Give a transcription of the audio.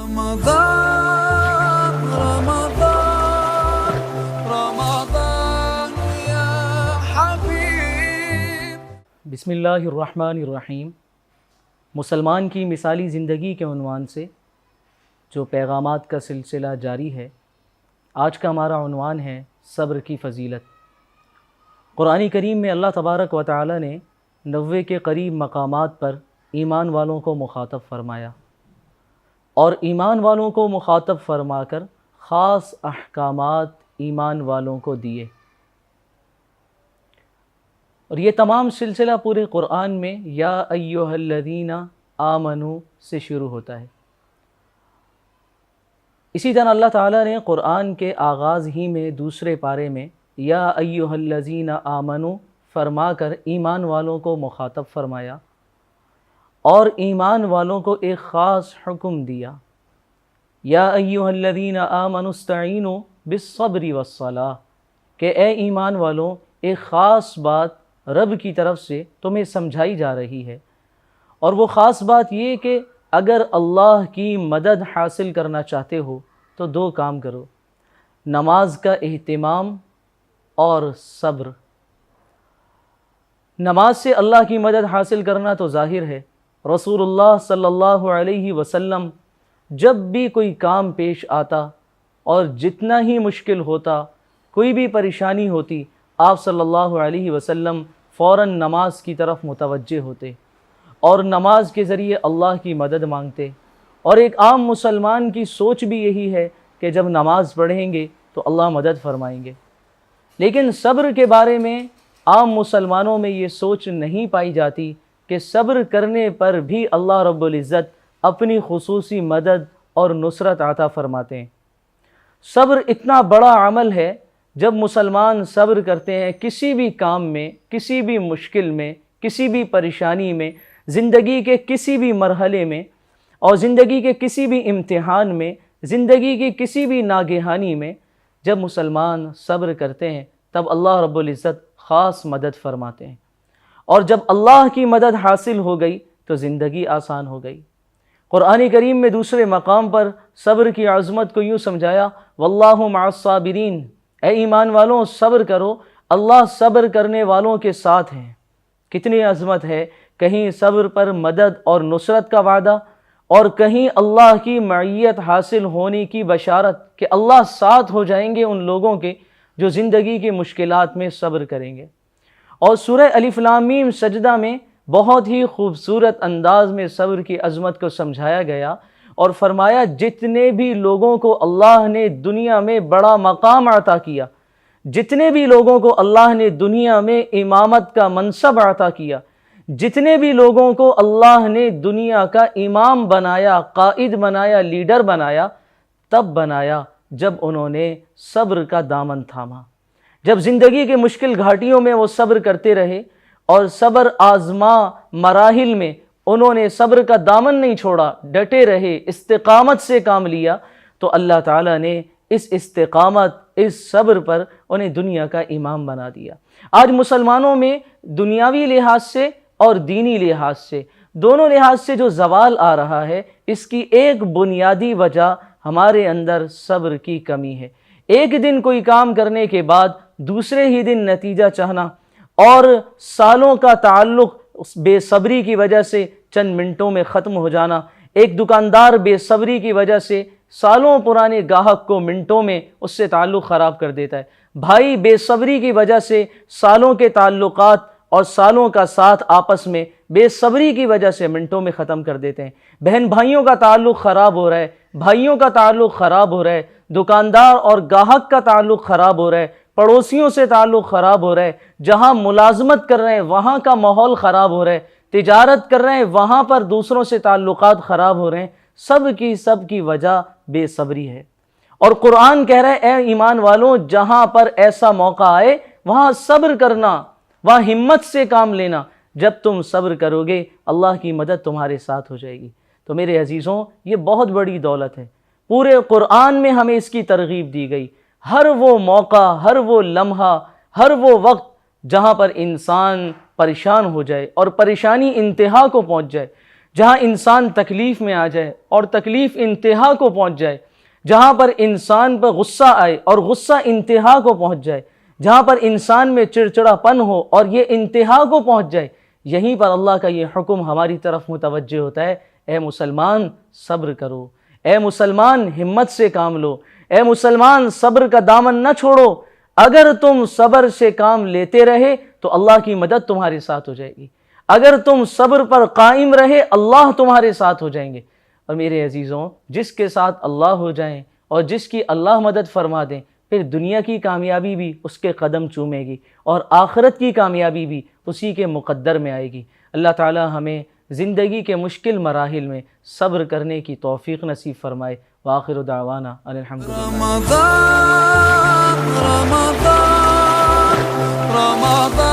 رمضان رمضان رمضان یا حبیب۔ بسم اللہ الرحمن الرحیم۔ مسلمان کی مثالی زندگی کے عنوان سے جو پیغامات کا سلسلہ جاری ہے، آج کا ہمارا عنوان ہے صبر کی فضیلت۔ قرآن کریم میں اللہ تبارک و تعالی نے 90 کے قریب مقامات پر ایمان والوں کو مخاطب فرمایا، اور ایمان والوں کو مخاطب فرما کر خاص احکامات ایمان والوں کو دیے، اور یہ تمام سلسلہ پورے قرآن میں یا ایھا الذین آمنوا سے شروع ہوتا ہے۔ اسی طرح اللہ تعالیٰ نے قرآن کے آغاز ہی میں دوسرے پارے میں یا ایھا الذین آمنوا فرما کر ایمان والوں کو مخاطب فرمایا، اور ایمان والوں کو ایک خاص حکم دیا، یا ایھا الذین آمنوا استعینوا بالصبر والصلاۃ، کہ اے ایمان والوں ایک خاص بات رب کی طرف سے تمہیں سمجھائی جا رہی ہے، اور وہ خاص بات یہ کہ اگر اللہ کی مدد حاصل کرنا چاہتے ہو تو 2 کام کرو: نماز کا اہتمام اور صبر۔ نماز سے اللہ کی مدد حاصل کرنا تو ظاہر ہے، رسول اللہ صلی اللہ علیہ وسلم جب بھی کوئی کام پیش آتا اور جتنا ہی مشکل ہوتا، کوئی بھی پریشانی ہوتی، آپ صلی اللہ علیہ وسلم فوراً نماز کی طرف متوجہ ہوتے اور نماز کے ذریعے اللہ کی مدد مانگتے۔ اور ایک عام مسلمان کی سوچ بھی یہی ہے کہ جب نماز پڑھیں گے تو اللہ مدد فرمائیں گے، لیکن صبر کے بارے میں عام مسلمانوں میں یہ سوچ نہیں پائی جاتی کہ صبر کرنے پر بھی اللہ رب العزت اپنی خصوصی مدد اور نصرت عطا فرماتے ہیں۔ صبر اتنا بڑا عمل ہے، جب مسلمان صبر کرتے ہیں کسی بھی کام میں، کسی بھی مشکل میں، کسی بھی پریشانی میں، زندگی کے کسی بھی مرحلے میں، اور زندگی کے کسی بھی امتحان میں، زندگی کی کسی بھی ناگہانی میں، جب مسلمان صبر کرتے ہیں تب اللہ رب العزت خاص مدد فرماتے ہیں، اور جب اللہ کی مدد حاصل ہو گئی تو زندگی آسان ہو گئی۔ قرآن کریم میں دوسرے مقام پر صبر کی عظمت کو یوں سمجھایا: واللہ مع الصابرین، اے ایمان والوں صبر کرو، اللہ صبر کرنے والوں کے ساتھ ہیں۔ کتنی عظمت ہے، کہیں صبر پر مدد اور نصرت کا وعدہ، اور کہیں اللہ کی معیت حاصل ہونے کی بشارت کہ اللہ ساتھ ہو جائیں گے ان لوگوں کے جو زندگی کی مشکلات میں صبر کریں گے۔ اور سورہ الف لام میم سجدہ میں بہت ہی خوبصورت انداز میں صبر کی عظمت کو سمجھایا گیا، اور فرمایا جتنے بھی لوگوں کو اللہ نے دنیا میں بڑا مقام عطا کیا، جتنے بھی لوگوں کو اللہ نے دنیا میں امامت کا منصب عطا کیا، جتنے بھی لوگوں کو اللہ نے دنیا کا امام بنایا، قائد بنایا، لیڈر بنایا، تب بنایا جب انہوں نے صبر کا دامن تھاما، جب زندگی کے مشکل گھاٹیوں میں وہ صبر کرتے رہے، اور صبر آزما مراحل میں انہوں نے صبر کا دامن نہیں چھوڑا، ڈٹے رہے، استقامت سے کام لیا، تو اللہ تعالیٰ نے اس استقامت، اس صبر پر انہیں دنیا کا امام بنا دیا۔ آج مسلمانوں میں دنیاوی لحاظ سے اور دینی لحاظ سے، دونوں لحاظ سے جو زوال آ رہا ہے، اس کی ایک بنیادی وجہ ہمارے اندر صبر کی کمی ہے۔ ایک دن کوئی کام کرنے کے بعد دوسرے ہی دن نتیجہ چاہنا، اور سالوں کا تعلق بے صبری کی وجہ سے چند منٹوں میں ختم ہو جانا۔ ایک دکاندار بے صبری کی وجہ سے سالوں پرانے گاہک کو منٹوں میں اس سے تعلق خراب کر دیتا ہے۔ بھائی بے صبری کی وجہ سے سالوں کے تعلقات اور سالوں کا ساتھ آپس میں بے صبری کی وجہ سے منٹوں میں ختم کر دیتے ہیں۔ بہن بھائیوں کا تعلق خراب ہو رہا ہے، بھائیوں کا تعلق خراب ہو رہا ہے، دکاندار اور گاہک کا تعلق خراب ہو رہا ہے، پڑوسیوں سے تعلق خراب ہو رہا ہے، جہاں ملازمت کر رہے ہیں وہاں کا ماحول خراب ہو رہا ہے، تجارت کر رہے ہیں وہاں پر دوسروں سے تعلقات خراب ہو رہے ہیں۔ سب کی وجہ بے صبری ہے، اور قرآن کہہ رہا ہے اے ایمان والوں جہاں پر ایسا موقع آئے وہاں صبر کرنا، وہاں ہمت سے کام لینا۔ جب تم صبر کرو گے اللہ کی مدد تمہارے ساتھ ہو جائے گی۔ تو میرے عزیزوں، یہ بہت بڑی دولت ہے، پورے قرآن میں ہمیں اس کی ترغیب دی گئی۔ ہر وہ موقع، ہر وہ لمحہ، ہر وہ وقت جہاں پر انسان پریشان ہو جائے اور پریشانی انتہا کو پہنچ جائے، جہاں انسان تکلیف میں آ جائے اور تکلیف انتہا کو پہنچ جائے، جہاں پر انسان پر غصہ آئے اور غصہ انتہا کو پہنچ جائے، جہاں پر انسان میں چڑچڑا پن ہو اور یہ انتہا کو پہنچ جائے، یہیں پر اللہ کا یہ حکم ہماری طرف متوجہ ہوتا ہے، اے مسلمان صبر کرو، اے مسلمان ہمت سے کام لو، اے مسلمان صبر کا دامن نہ چھوڑو، اگر تم صبر سے کام لیتے رہے تو اللہ کی مدد تمہارے ساتھ ہو جائے گی، اگر تم صبر پر قائم رہے اللہ تمہارے ساتھ ہو جائیں گے۔ اور میرے عزیزوں، جس کے ساتھ اللہ ہو جائیں اور جس کی اللہ مدد فرما دیں، پھر دنیا کی کامیابی بھی اس کے قدم چومے گی اور آخرت کی کامیابی بھی اسی کے مقدر میں آئے گی۔ اللہ تعالی ہمیں زندگی کے مشکل مراحل میں صبر کرنے کی توفیق نصیب فرمائے۔ وآخر دعوانا ان الحمدللہ۔ رمضان رمضان رمضان